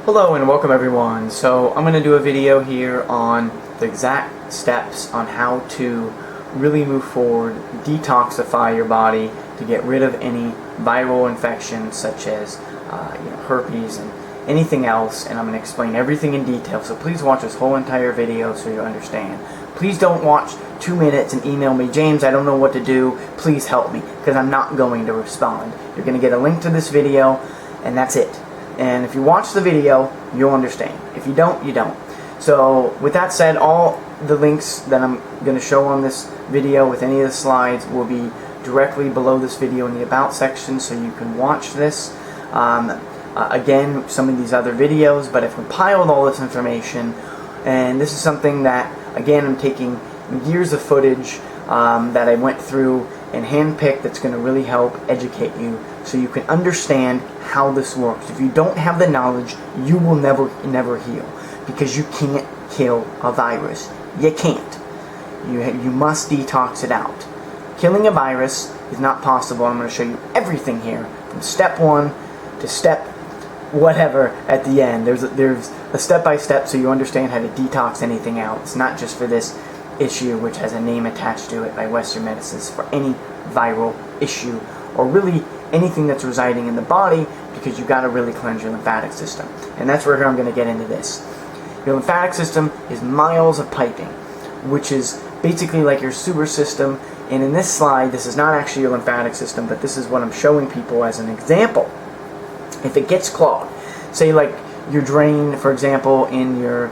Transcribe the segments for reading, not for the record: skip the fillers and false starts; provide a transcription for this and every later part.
Hello and welcome everyone. So I'm going to do a video here on the exact steps on how to really move forward, detoxify your body to get rid of any viral infections such as herpes and anything else, and I'm going to explain everything in detail, so please watch this whole entire video so you understand. Please don't watch 2 minutes and email me, James, I don't know what to do, please help me, because I'm not going to respond. You're going to get a link to this video and that's it. And if you watch the video, you'll understand. If you don't, you don't. So with that said, all the links that I'm going to show on this video with any of the slides will be directly below this video in the About section, so you can watch this. Again, some of these other videos, but I've compiled all this information, and this is something that, again, I'm taking years of footage that I went through and handpicked that's going to really help educate you so you can understand how this works. If you don't have the knowledge, you will never heal, because you can't kill a virus. You can't. You must detox it out. Killing a virus is not possible. I'm going to show you everything here from step 1 to step whatever at the end. There's a step-by-step so you understand how to detox anything out. It's not just for this issue, which has a name attached to it by Western medicines, for any viral issue or really anything that's residing in the body, because you got to really cleanse your lymphatic system. And that's where I'm going to get into this. Your lymphatic system is miles of piping, which is basically like your sewer system. And in this slide, this is not actually your lymphatic system, but this is what I'm showing people as an example. If it gets clogged, say like your drain, for example, in your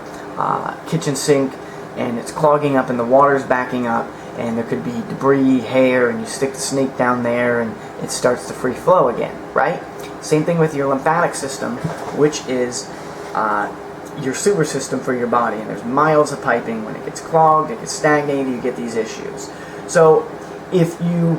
kitchen sink, and it's clogging up and the water's backing up, and there could be debris, hair, and you stick the snake down there and it starts to free flow again, right? Same thing with your lymphatic system, which is your sewer system for your body, and there's miles of piping. When it gets clogged, it gets stagnated, you get these issues. So if you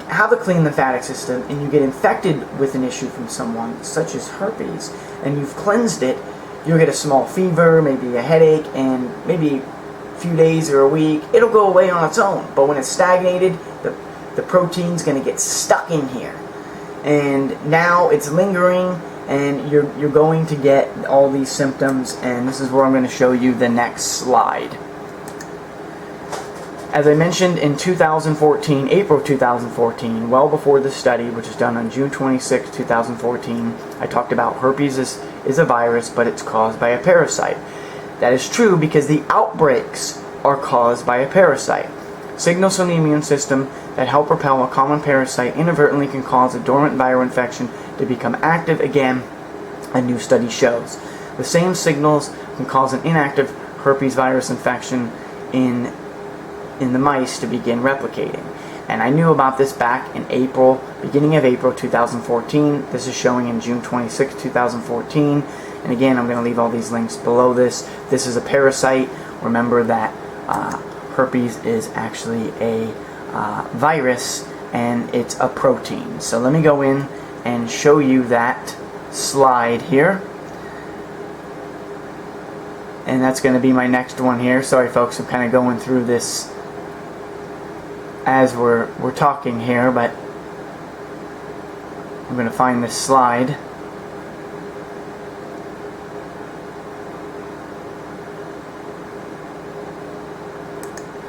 have a clean lymphatic system and you get infected with an issue from someone such as herpes, and you've cleansed it, you'll get a small fever, maybe a headache, and maybe a few days or a week, it'll go away on its own. But when it's stagnated, the protein's going to get stuck in here, and now it's lingering, and you're going to get all these symptoms. And this is where I'm going to show you the next slide. As I mentioned, in 2014, April 2014, well before this study, which is done on June 26, 2014, I talked about herpes is a virus, but it's caused by a parasite. That is true because the outbreaks are caused by a parasite. Signals from the immune system that help repel a common parasite inadvertently can cause a dormant viral infection to become active again, a new study shows. The same signals can cause an inactive herpes virus infection in the mice to begin replicating. And I knew about this back in April, beginning of April 2014. This is showing in June 26, 2014. And again, I'm going to leave all these links below this. This is a parasite. Remember that herpes is actually a virus, and it's a protein. So let me go in and show you that slide here. And that's going to be my next one here. Sorry folks, I'm kind of going through this as we're talking here, but I'm going to find this slide.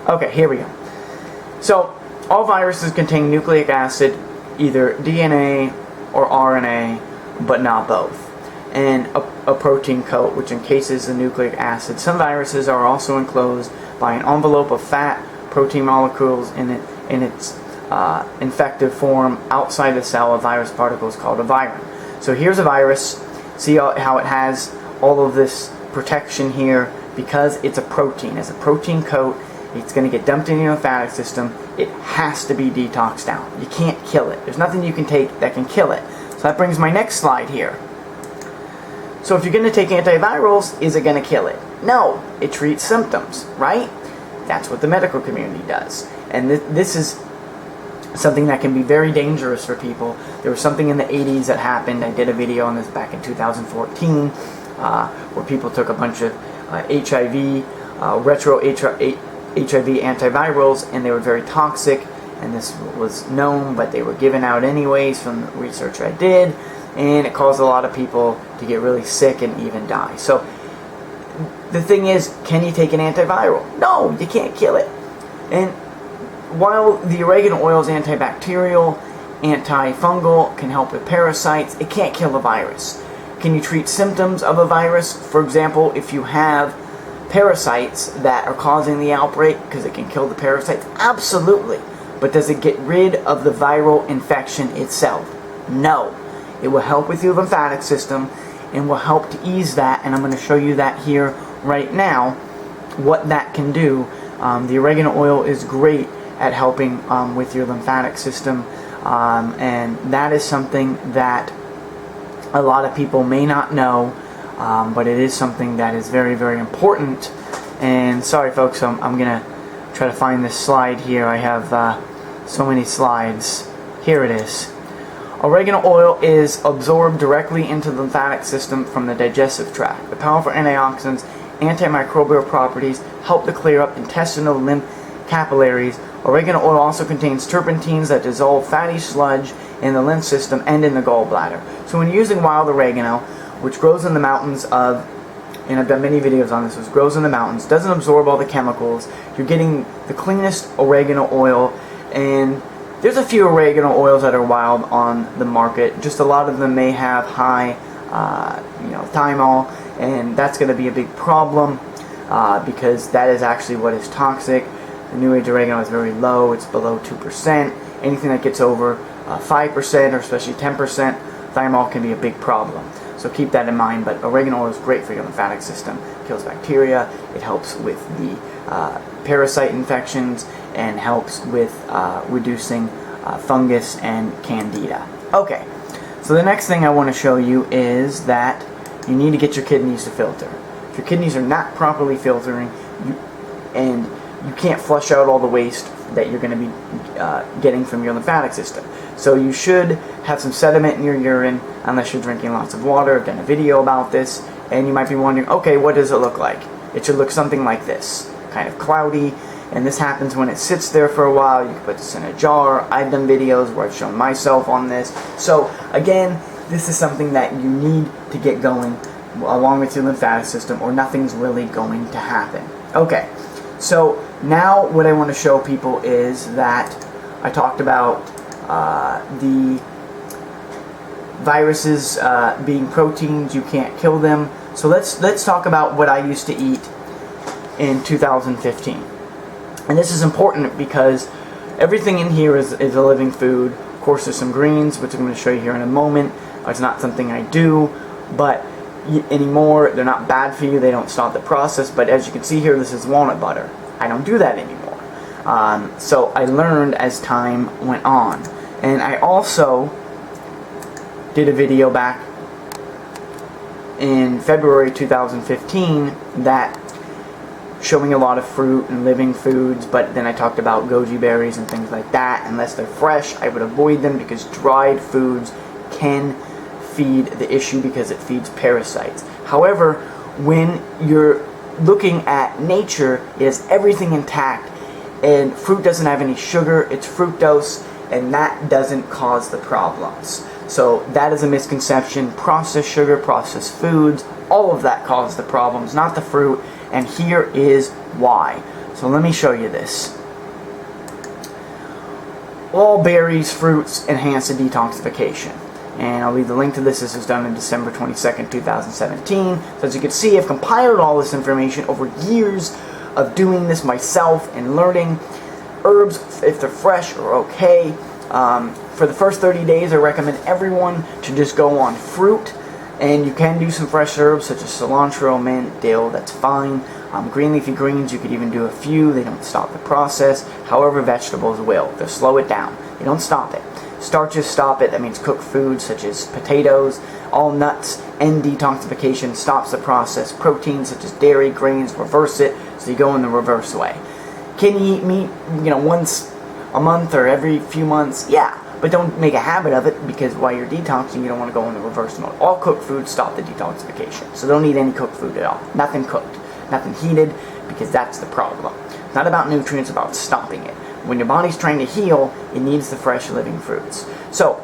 Okay, here we go. So, all viruses contain nucleic acid, either DNA or RNA, but not both. And a protein coat, which encases the nucleic acid. Some viruses are also enclosed by an envelope of fat, protein molecules in its infective form outside the cell. A virus particle is called a virin. So here's a virus. See how it has all of this protection here because it's a protein. It's a protein coat. It's going to get dumped in your lymphatic system. It has to be detoxed out. You can't kill it. There's nothing you can take that can kill it. So that brings my next slide here. So if you're going to take antivirals, is it going to kill it? No. It treats symptoms, right? That's what the medical community does. And this is something that can be very dangerous for people. There was something in the 80s that happened. I did a video on this back in 2014 where people took a bunch of HIV, retro HIV antivirals, and they were very toxic, and this was known, but they were given out anyways from the research I did. and it caused a lot of people to get really sick and even die. So the thing is, can you take an antiviral? No, you can't kill it. And while the oregano oil is antibacterial, antifungal, can help with parasites, it can't kill a virus. Can you treat symptoms of a virus? For example, if you have parasites that are causing the outbreak, because it can kill the parasites? Absolutely. But does it get rid of the viral infection itself? No. It will help with your lymphatic system and will help to ease that, and I'm going to show you that here right now, what that can do. The oregano oil is great at helping with your lymphatic system, and that is something that a lot of people may not know, but it is something that is very, very important. And sorry folks, I'm going to try to find this slide here. I have so many slides. Here it is. Oregano oil is absorbed directly into the lymphatic system from the digestive tract. The powerful antioxidants, antimicrobial properties help to clear up intestinal lymph capillaries. Oregano oil also contains terpenes that dissolve fatty sludge in the lymph system and in the gallbladder. So when using wild oregano, which grows in the mountains of, and I've done many videos on this, which grows in the mountains, doesn't absorb all the chemicals, you're getting the cleanest oregano oil. And there's a few oregano oils that are wild on the market. Just a lot of them may have high thymol, and that's going to be a big problem because that is actually what is toxic. The New Age oregano is very low. It's below 2%. Anything that gets over 5% or especially 10% thymol can be a big problem. So keep that in mind. But oregano oil is great for your lymphatic system. It kills bacteria. It helps with the parasite infections and helps with reducing fungus and candida. Okay, so the next thing I want to show you is that you need to get your kidneys to filter. If your kidneys are not properly filtering, and you can't flush out all the waste that you're going to be getting from your lymphatic system. So you should have some sediment in your urine unless you're drinking lots of water. I've done a video about this, and you might be wondering, okay, what does it look like? It should look something like this, kind of cloudy, and this happens when it sits there for a while. You can put this in a jar. I've done videos where I've shown myself on this. So again, this is something that you need to get going along with your lymphatic system, or nothing's really going to happen. Okay, so now what I want to show people is that I talked about the viruses being proteins. You can't kill them. So let's talk about what I used to eat in 2015. And this is important because everything in here is a living food. Of course, there's some greens, which I'm going to show you here in a moment. It's not something I do, but anymore, they're not bad for you. They don't stop the process. But as you can see here, this is walnut butter. I don't do that anymore. So I learned as time went on. And I also did a video back in February 2015 that showing a lot of fruit and living foods, but then I talked about goji berries and things like that. Unless they're fresh, I would avoid them because dried foods can feed the issue because it feeds parasites. However, when you're looking at nature, it has everything intact, and fruit doesn't have any sugar. It's fructose, and that doesn't cause the problems. So that is a misconception. Processed sugar, processed foods, all of that cause the problems, not the fruit. And here is why. So let me show you this. All berries, fruits enhance the detoxification. And I'll leave the link to this. This was done on December 22nd, 2017. So as you can see, I've compiled all this information over years of doing this myself and learning. Herbs, if they're fresh, are okay. For the first 30 days, I recommend everyone to just go on fruit. And you can do some fresh herbs such as cilantro, mint, dill, that's fine. Green leafy greens, you could even do a few. They don't stop the process. However, vegetables will. They'll slow it down. They don't stop it. Starches stop it. That means cooked foods such as potatoes. All nuts and detoxification stops the process. Proteins such as dairy, grains reverse it. So you go in the reverse way. Can you eat meat, once a month or every few months? Yeah. But don't make a habit of it, because while you're detoxing, you don't want to go in the reverse mode. All cooked foods stop the detoxification. So don't eat any cooked food at all. Nothing cooked. Nothing heated, because that's the problem. It's not about nutrients, it's about stopping it. When your body's trying to heal, it needs the fresh living fruits. So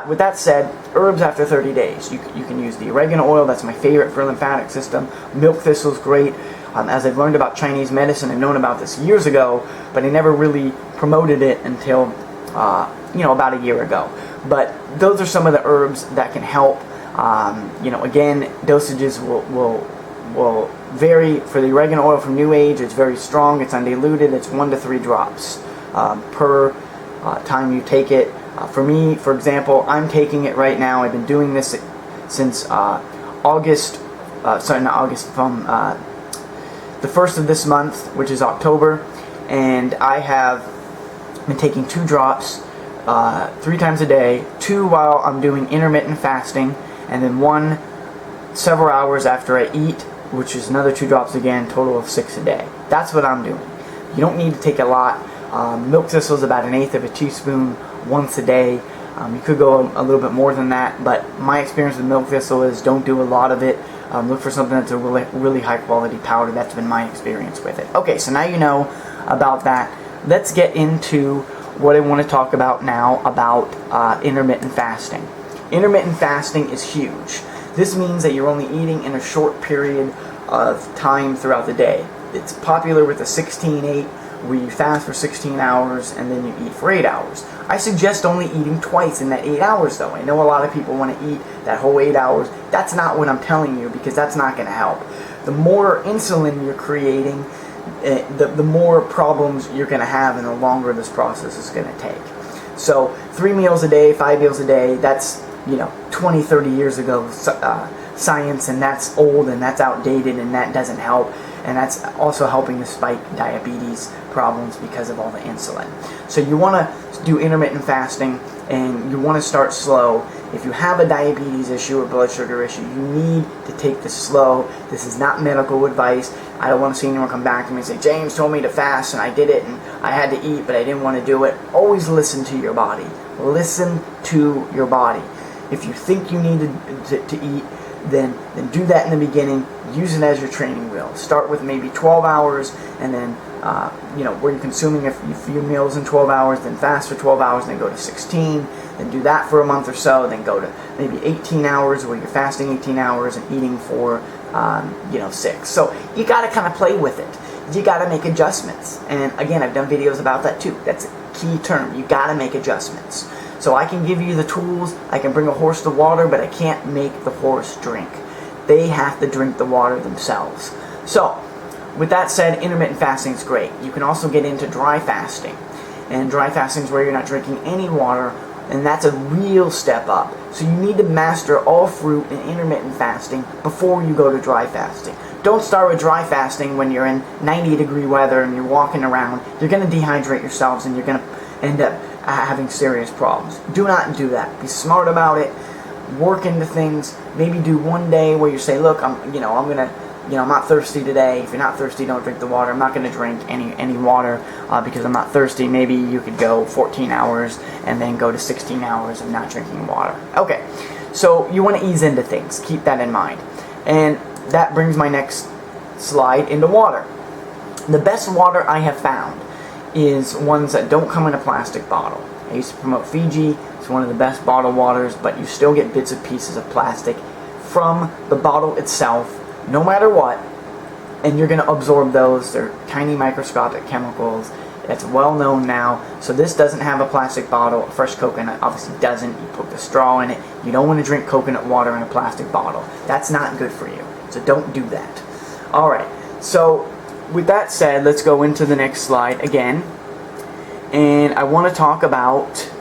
with that said, herbs after 30 days. You can use the oregano oil. That's my favorite for lymphatic system. Milk thistle is great. As I've learned about Chinese medicine, I've known about this years ago, but I never really promoted it until about a year ago. But those are some of the herbs that can help. Again, dosages will vary. For the oregano oil from New Age, it's very strong. It's undiluted. It's 1 to 3 drops per time you take it. For me, for example, I'm taking it right now. I've been doing this since August. Sorry, not August. From the 1st of this month, which is October, and I have been taking 2 drops 3 times a day, 2 while I'm doing intermittent fasting, and then 1 several hours after I eat, which is another 2 drops again, total of 6 a day. That's what I'm doing. You don't need to take a lot. Milk thistle is about 1/8 of a teaspoon once a day. You could go a little bit more than that, but my experience with milk thistle is don't do a lot of it. Look for something that's a really high quality powder. That's been my experience with it. Okay, so now you know about that. Let's get into what I want to talk about now about intermittent fasting. Intermittent fasting is huge. This means that you're only eating in a short period of time throughout the day. It's popular with the 16-8, where you fast for 16 hours and then you eat for 8 hours. I suggest only eating twice in that 8 hours though. I know a lot of people want to eat that whole 8 hours. That's not what I'm telling you, because that's not going to help. The more insulin you're creating, the more problems you're going to have, and the longer this process is going to take. So 3 meals a day, 5 meals a day, that's 20, 30 years ago science, and that's old and that's outdated and that doesn't help. And that's also helping to spike diabetes problems because of all the insulin. So you want to do intermittent fasting, and you want to start slow. If you have a diabetes issue or blood sugar issue, you need to take this slow. This is not medical advice. I don't want to see anyone come back to me and say, James told me to fast and I did it and I had to eat but I didn't want to do it. Always listen to your body. Listen to your body. If you think you need to eat, then do that in the beginning. Use it as your training wheel. Start with maybe 12 hours, and then where you're consuming a few meals in 12 hours, then fast for 12 hours, then go to 16, then do that for a month or so, then go to maybe 18 hours where you're fasting 18 hours and eating for 6. So you got to kind of play with it. You got to make adjustments. And again, I've done videos about that too. That's a key term. You got to make adjustments. So I can give you the tools, I can bring a horse to water, but I can't make the horse drink. They have to drink the water themselves. So, with that said, intermittent fasting is great. You can also get into dry fasting. And dry fasting is where you're not drinking any water, and that's a real step up. So you need to master all fruit in intermittent fasting before you go to dry fasting. Don't start with dry fasting when you're in 90-degree weather and you're walking around. You're going to dehydrate yourselves and you're going to end up having serious problems. Do not do that. Be smart about it. Work into things. Maybe do one day where you say, look, I'm not thirsty today. If you're not thirsty, don't drink the water. I'm not going to drink any water because I'm not thirsty. Maybe you could go 14 hours and then go to 16 hours of not drinking water. Okay, so you want to ease into things. Keep that in mind. And that brings my next slide into water. The best water I have found is ones that don't come in a plastic bottle. I used to promote Fiji. It's one of the best bottled waters, but you still get bits and pieces of plastic from the bottle itself, no matter what, and you're going to absorb those. They're tiny microscopic chemicals. It's well known now. So this doesn't have a plastic bottle. Fresh coconut obviously doesn't. You put the straw in it. You don't want to drink coconut water in a plastic bottle. That's not good for you. So don't do that. Alright, so with that said, let's go into the next slide again. And I want to talk about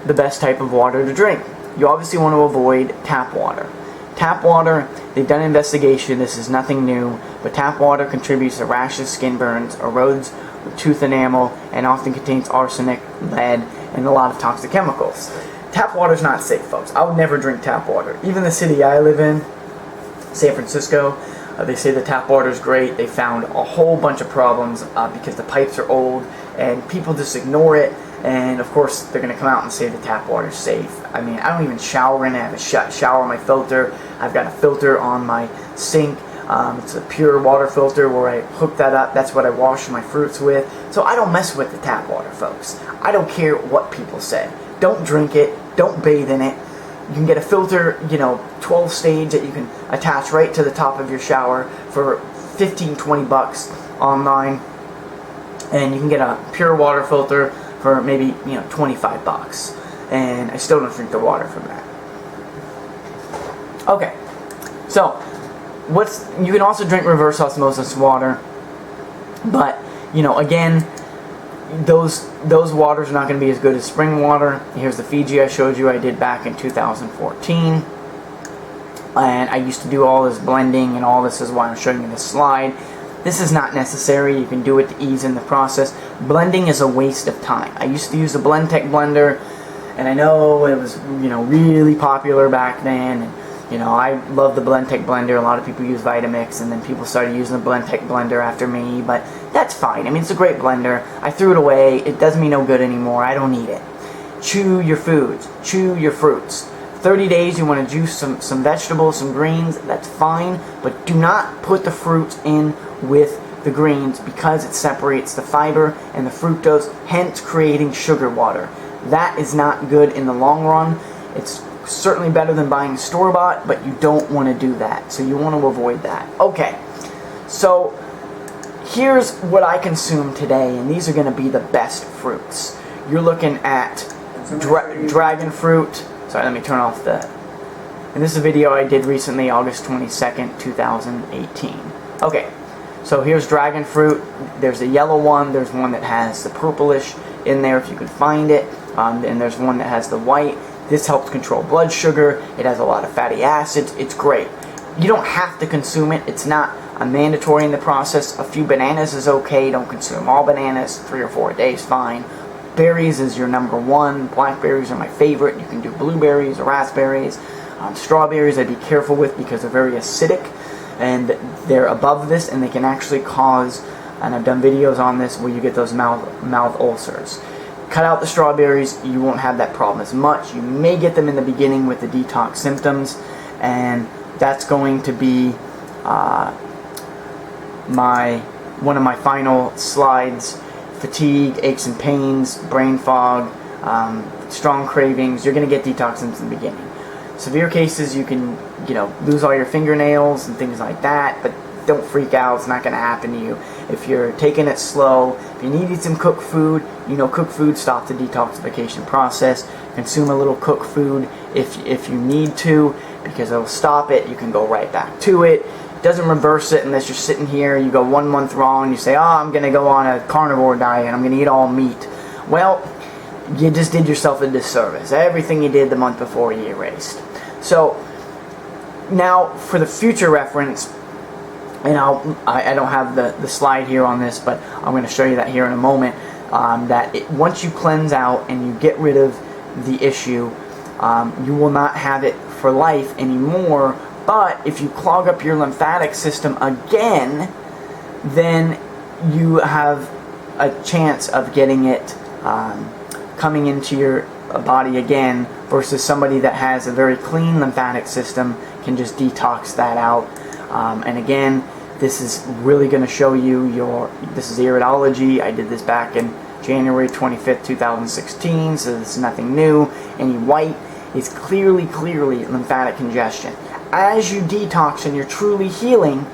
the best type of water to drink. You obviously want to avoid tap water. Tap water, they've done an investigation, this is nothing new, but tap water contributes to rashes, skin burns, erodes with tooth enamel, and often contains arsenic, lead, and a lot of toxic chemicals. Tap water is not safe, folks. I would never drink tap water. Even the city I live in, San Francisco, they say the tap water is great. They found a whole bunch of problems because the pipes are old and people just ignore it. And of course, they're going to come out and say the tap water is safe. I mean, I don't even shower in it. I have a shower on my filter. I've got a filter on my sink. It's a pure water filter where I hook that up. That's what I wash my fruits with. So I don't mess with the tap water, folks. I don't care what people say. Don't drink it. Don't bathe in it. You can get a filter, 12 stage that you can attach right to the top of your shower for 15-20 bucks online. And you can get a pure water filter for maybe 25 bucks. And I still don't drink the water from that. Okay, so you can also drink reverse osmosis water, but again, those waters are not going to be as good as spring water. Here's the Fiji I showed you I did back in 2014, and I used to do all this blending, and all this is why I'm showing you this slide. This is not necessary. You can do it to ease in the process. Blending is a waste of time. I used to use a BlendTech blender, and I know it was really popular back then, and I love the BlendTech blender. A lot of people use Vitamix, and then people started using the BlendTech blender after me, but that's fine. I mean, it's a great blender. I threw it away. It does me no good anymore. I don't need it. Chew your foods. Chew your fruits. 30 days you want to juice some vegetables, some greens, that's fine, but do not put the fruits in with the greens because it separates the fiber and the fructose, hence creating sugar water. That is not good in the long run. It's certainly better than buying store-bought, but you don't want to do that, so you want to avoid that. Okay, so here's what I consume today, and these are going to be the best fruits. You're looking at dragon fruit. Sorry, let me turn off the... And this is a video I did recently, August 22nd, 2018. Okay, so here's dragon fruit. There's a yellow one. There's one that has the purplish in there, if you can find it. And there's one that has the white. This helps control blood sugar. It has a lot of fatty acids. It's great. You don't have to consume it. It's not a mandatory in the process. A few bananas is okay. Don't consume all bananas. 3 or 4 a day is fine. Berries is your number one. Blackberries are my favorite. You can do blueberries or raspberries. Strawberries I'd be careful with because they're very acidic, and they're above this, and they can actually cause, and I've done videos on this, where you get those mouth ulcers. Cut out the strawberries. You won't have that problem as much. You may get them in the beginning with the detox symptoms, and that's going to be one of my final slides. Fatigue, aches and pains, brain fog, strong cravings. You're going to get detox symptoms in the beginning. Severe cases, you can lose all your fingernails and things like that, but don't freak out. It's not going to happen to you. If you're taking it slow, if you need some cooked food, cooked food stops the detoxification process. Consume a little cooked food if you need to, because it'll stop it. You can go right back to it. Doesn't reverse it unless you're sitting here, you go 1 month wrong, you say, oh, I'm going to go on a carnivore diet and I'm going to eat all meat. Well, you just did yourself a disservice. Everything you did the month before you erased. So, now for the future reference, and I don't have the slide here on this, but I'm going to show you that here in a moment, once you cleanse out and you get rid of the issue, you will not have it for life anymore. But if you clog up your lymphatic system again, then you have a chance of getting it coming into your body again, versus somebody that has a very clean lymphatic system can just detox that out. And again, this is really going to show you this is Irritology. I did this back in January 25th, 2016, so this is nothing new. Any white is clearly lymphatic congestion. As you detox and you're truly healing,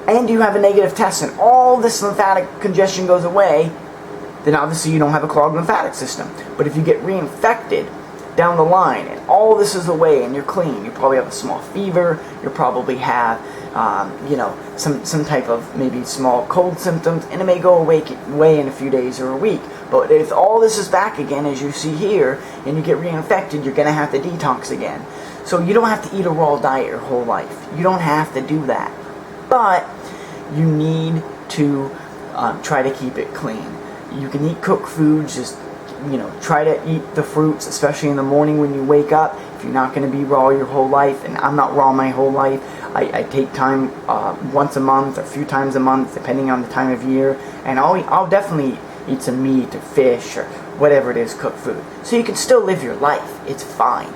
and you have a negative test, and all this lymphatic congestion goes away, then obviously you don't have a clogged lymphatic system. But if you get reinfected down the line, and all this is away, and you're clean, you probably have a small fever, you probably have, some type of maybe small cold symptoms, and it may go away in a few days or a week. But if all this is back again, as you see here, and you get reinfected, you're going to have to detox again. So you don't have to eat a raw diet your whole life. You don't have to do that. But you need to try to keep it clean. You can eat cooked foods, just try to eat the fruits, especially in the morning when you wake up. If you're not going to be raw your whole life, and I'm not raw my whole life, I take time once a month or a few times a month, depending on the time of year, and I'll definitely eat some meat or fish or whatever it is, cooked food. So you can still live your life. It's fine.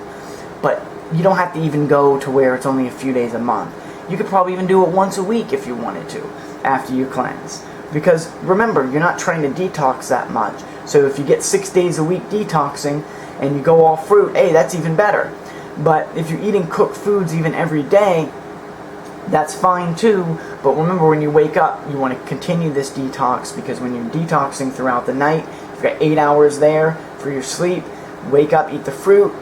But you don't have to even go to where it's only a few days a month. You could probably even do it once a week if you wanted to after you cleanse. Because remember, you're not trying to detox that much. So if you get 6 days a week detoxing and you go all fruit, hey, that's even better. But if you're eating cooked foods even every day, that's fine too. But remember, when you wake up, you want to continue this detox, because when you're detoxing throughout the night, you've got 8 hours there for your sleep. Wake up, eat the fruit,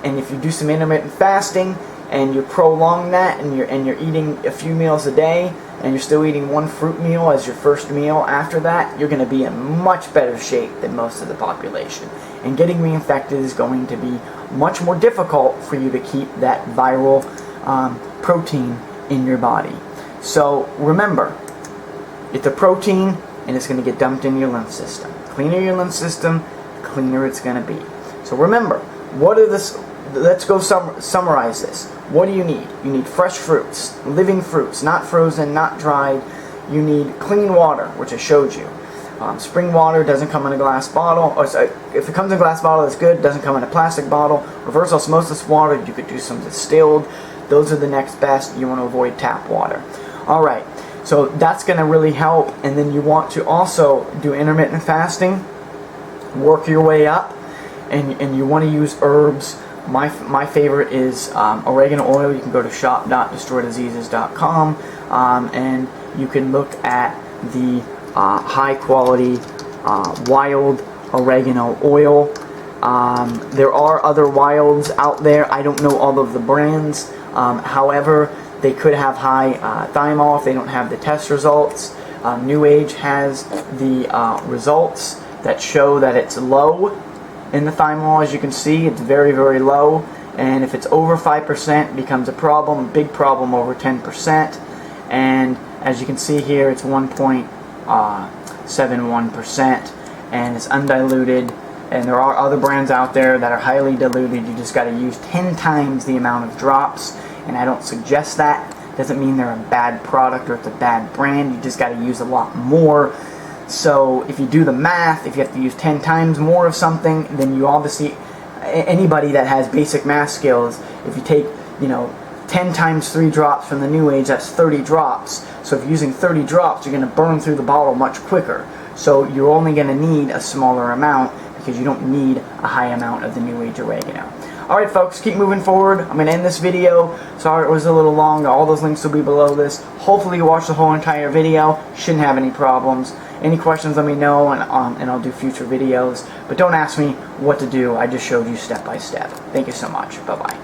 and if you do some intermittent fasting and you prolong that, and you're eating a few meals a day, and you're still eating one fruit meal as your first meal after that, you're going to be in much better shape than most of the population. And getting reinfected is going to be much more difficult for you to keep that viral protein in your body. So remember, it's a protein and it's going to get dumped in your lymph system. Cleaner your lymph system, cleaner it's going to be. So remember, let's go summarize this. What do you need? You need fresh fruits, living fruits, not frozen, not dried. You need clean water, which I showed you. Spring water doesn't come in a glass bottle. Or sorry, if it comes in a glass bottle, that's good. It doesn't come in a plastic bottle. Reverse osmosis water, you could do some distilled. Those are the next best. You want to avoid tap water. Alright, so that's going to really help. And then you want to also do intermittent fasting. Work your way up. And you want to use herbs. My favorite is oregano oil. You can go to shop.destroydiseases.com and you can look at the high quality wild oregano oil. There are other wilds out there. I don't know all of the brands. However, they could have high thymol if they don't have the test results. New Age has the results that show that it's low in the thymol. As you can see, it's very, very low, and if it's over 5%, it becomes a problem, big problem over 10%, and as you can see here, it's 1.71%, and it's undiluted, and there are other brands out there that are highly diluted. You just got to use 10 times the amount of drops, and I don't suggest that. Doesn't mean they're a bad product or it's a bad brand. You just got to use a lot more. So if you do the math, if you have to use 10 times more of something, then you obviously, anybody that has basic math skills, if you take, 10 times 3 drops from the New Age, that's 30 drops. So if you're using 30 drops, you're going to burn through the bottle much quicker. So you're only going to need a smaller amount, because you don't need a high amount of the New Age oregano. Alright folks, keep moving forward. I'm going to end this video. Sorry it was a little long. All those links will be below this. Hopefully you watch the whole entire video. Shouldn't have any problems. Any questions, let me know, and I'll do future videos. But don't ask me what to do. I just showed you step by step. Thank you so much. Bye-bye.